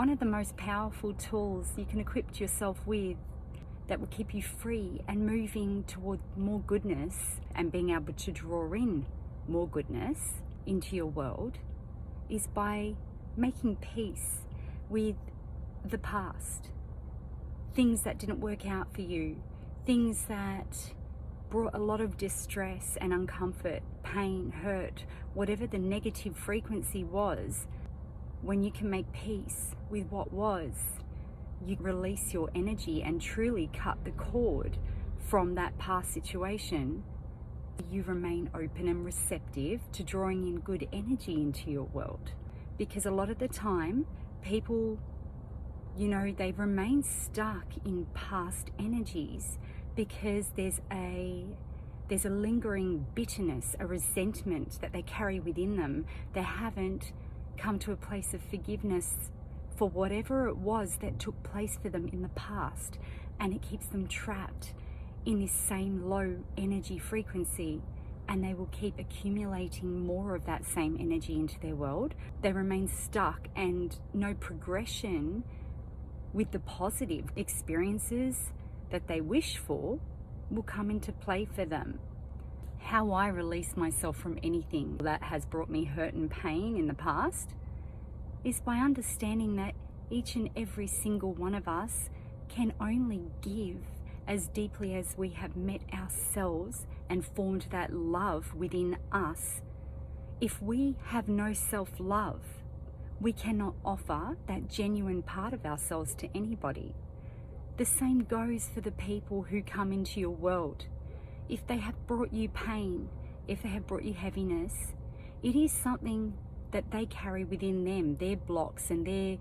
one of the most powerful tools you can equip yourself with that will keep you free and moving toward more goodness and being able to draw in more goodness into your world is by making peace with the past. Things that didn't work out for you, things that brought a lot of distress and uncomfort, pain, hurt, whatever the negative frequency was. When you can make peace with what was, you release your energy and truly cut the cord from that past situation. You remain open and receptive to drawing in good energy into your world. Because a lot of the time, people, they remain stuck in past energies because there's a lingering bitterness, a resentment that they carry within them. They haven't come to a place of forgiveness for whatever it was that took place for them in the past, and it keeps them trapped in this same low energy frequency, and they will keep accumulating more of that same energy into their world. They remain stuck, and no progression with the positive experiences that they wish for will come into play for them. How I release myself from anything that has brought me hurt and pain in the past is by understanding that each and every single one of us can only give as deeply as we have met ourselves and formed that love within us. If we have no self-love, we cannot offer that genuine part of ourselves to anybody. The same goes for the people who come into your world. If they have brought you pain, if they have brought you heaviness, it is something that they carry within them, their blocks and their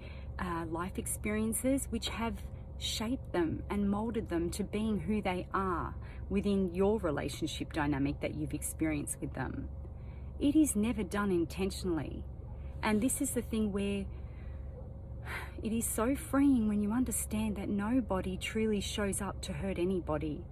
life experiences, which have shaped them and molded them to being who they are within your relationship dynamic that you've experienced with them. It is never done intentionally. And this is the thing where it is so freeing when you understand that nobody truly shows up to hurt anybody.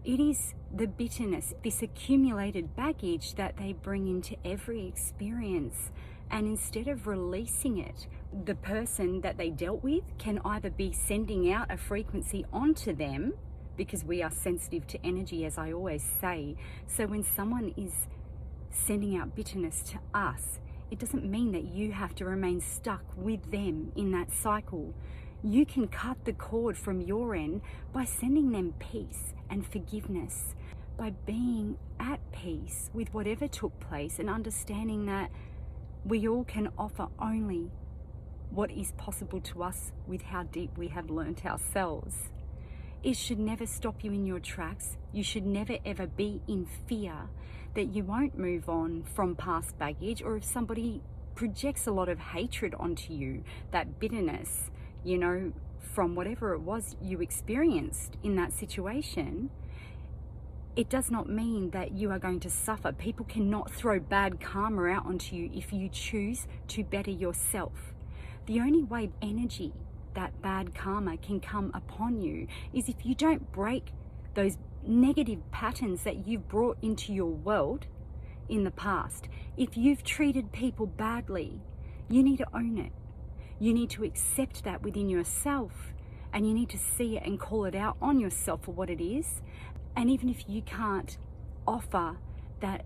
It is the bitterness, this accumulated baggage that they bring into every experience. And instead of releasing it, the person that they dealt with can either be sending out a frequency onto them, because we are sensitive to energy, as I always say. So when someone is sending out bitterness to us, it doesn't mean that you have to remain stuck with them in that cycle. You can cut the cord from your end by sending them peace and forgiveness, by being at peace with whatever took place and understanding that we all can offer only what is possible to us with how deep we have learnt ourselves. It should never stop you in your tracks. You should never ever be in fear that you won't move on from past baggage, or if somebody projects a lot of hatred onto you, that bitterness, from whatever it was you experienced in that situation, it does not mean that you are going to suffer. People cannot throw bad karma out onto you if you choose to better yourself. The only way energy, that bad karma, can come upon you is if you don't break those negative patterns that you've brought into your world in the past. If you've treated people badly, you need to own it. You need to accept that within yourself, and you need to see it and call it out on yourself for what it is. And even if you can't offer that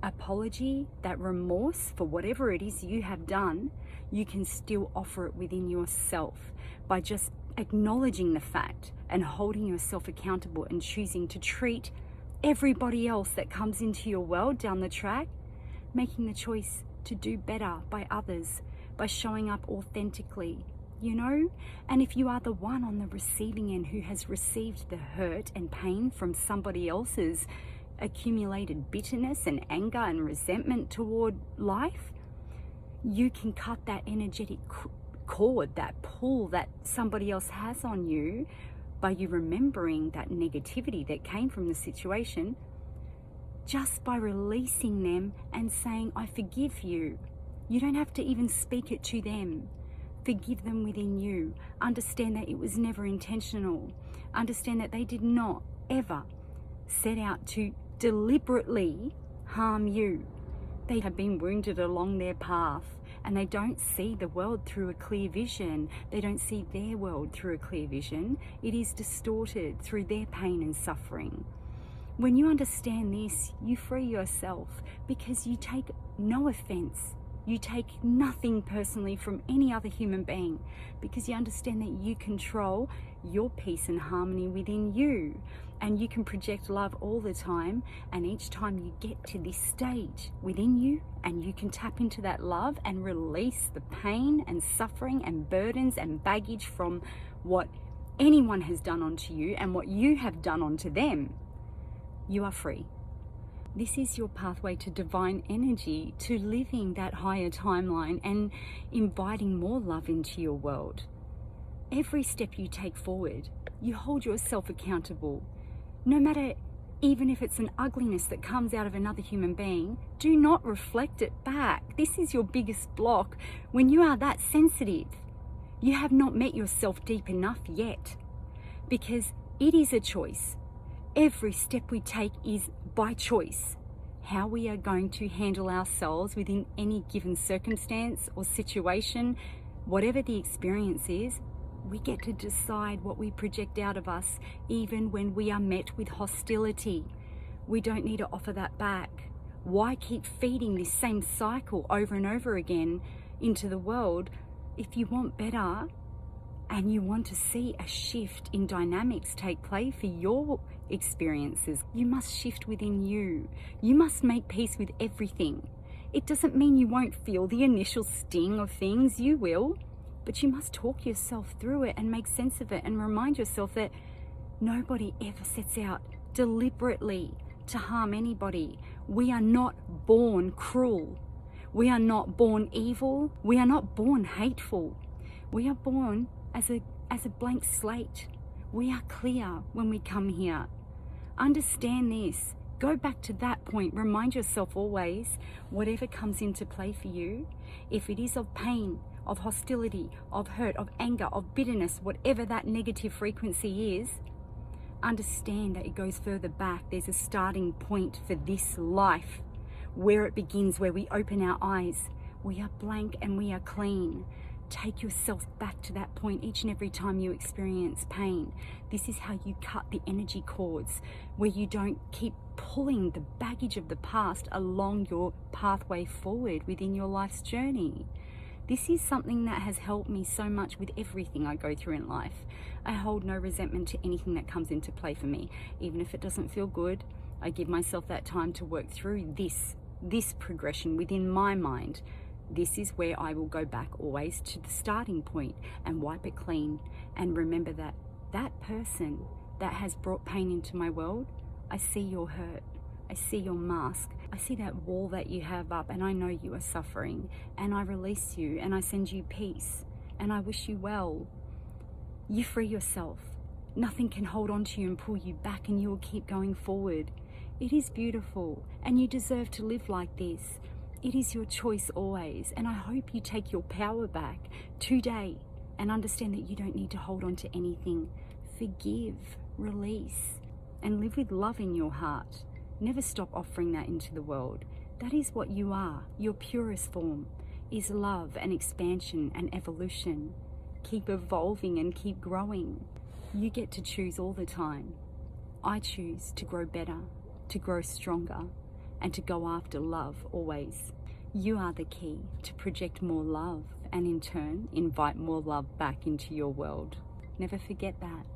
apology, that remorse for whatever it is you have done, you can still offer it within yourself by just acknowledging the fact and holding yourself accountable and choosing to treat everybody else that comes into your world down the track, making the choice to do better by others, by showing up authentically, And if you are the one on the receiving end who has received the hurt and pain from somebody else's accumulated bitterness and anger and resentment toward life, you can cut that energetic cord, that pull that somebody else has on you, by you remembering that negativity that came from the situation, just by releasing them and saying, I forgive you. You don't have to even speak it to them. Forgive them within you. Understand that it was never intentional. Understand that they did not ever set out to deliberately harm you. They have been wounded along their path, and they don't see the world through a clear vision. They don't see their world through a clear vision. It is distorted through their pain and suffering. When you understand this, you free yourself because you take no offense. You take nothing personally from any other human being because you understand that you control your peace and harmony within you, and you can project love all the time. And each time you get to this stage within you and you can tap into that love and release the pain and suffering and burdens and baggage from what anyone has done onto you and what you have done onto them, you are free. This is your pathway to divine energy, to living that higher timeline and inviting more love into your world. Every step you take forward, you hold yourself accountable. No matter, even if it's an ugliness that comes out of another human being, do not reflect it back. This is your biggest block. When you are that sensitive, you have not met yourself deep enough yet, because it is a choice. Every step we take is by choice. How we are going to handle ourselves within any given circumstance or situation, whatever the experience is, we get to decide what we project out of us, even when we are met with hostility. We don't need to offer that back. Why keep feeding this same cycle over and over again into the world? If you want better and you want to see a shift in dynamics take place for your experiences, you must shift within you. You must make peace with everything. It doesn't mean you won't feel the initial sting of things, you will, but you must talk yourself through it and make sense of it and remind yourself that nobody ever sets out deliberately to harm anybody. We are not born cruel. We are not born evil. We are not born hateful. We are born as a blank slate. We are clear when we come here. Understand this. Go back to that point. Remind yourself always, whatever comes into play for you, if it is of pain, of hostility, of hurt, of anger, of bitterness, whatever that negative frequency is, understand that it goes further back. There's a starting point for this life where it begins, where we open our eyes. We are blank and we are clean. Take yourself back to that point each and every time you experience pain. This is how you cut the energy cords, where you don't keep pulling the baggage of the past along your pathway forward within your life's journey. This is something that has helped me so much with everything I go through in life. I hold no resentment to anything that comes into play for me. Even if it doesn't feel good, I give myself that time to work through this progression within my mind. This is where I will go back always to the starting point and wipe it clean and remember that that person that has brought pain into my world, I see your hurt, I see your mask, I see that wall that you have up, and I know you are suffering, and I release you and I send you peace and I wish you well. You free yourself. Nothing can hold on to you and pull you back, and you will keep going forward. It is beautiful and you deserve to live like this. It is your choice always, and I hope you take your power back today and understand that you don't need to hold on to anything. Forgive, release, and live with love in your heart. Never stop offering that into the world. That is what you are. Your purest form is love and expansion and evolution. Keep evolving and keep growing. You get to choose all the time. I choose to grow better, to grow stronger, and to go after love always. You are the key to project more love and in turn invite more love back into your world. Never forget that.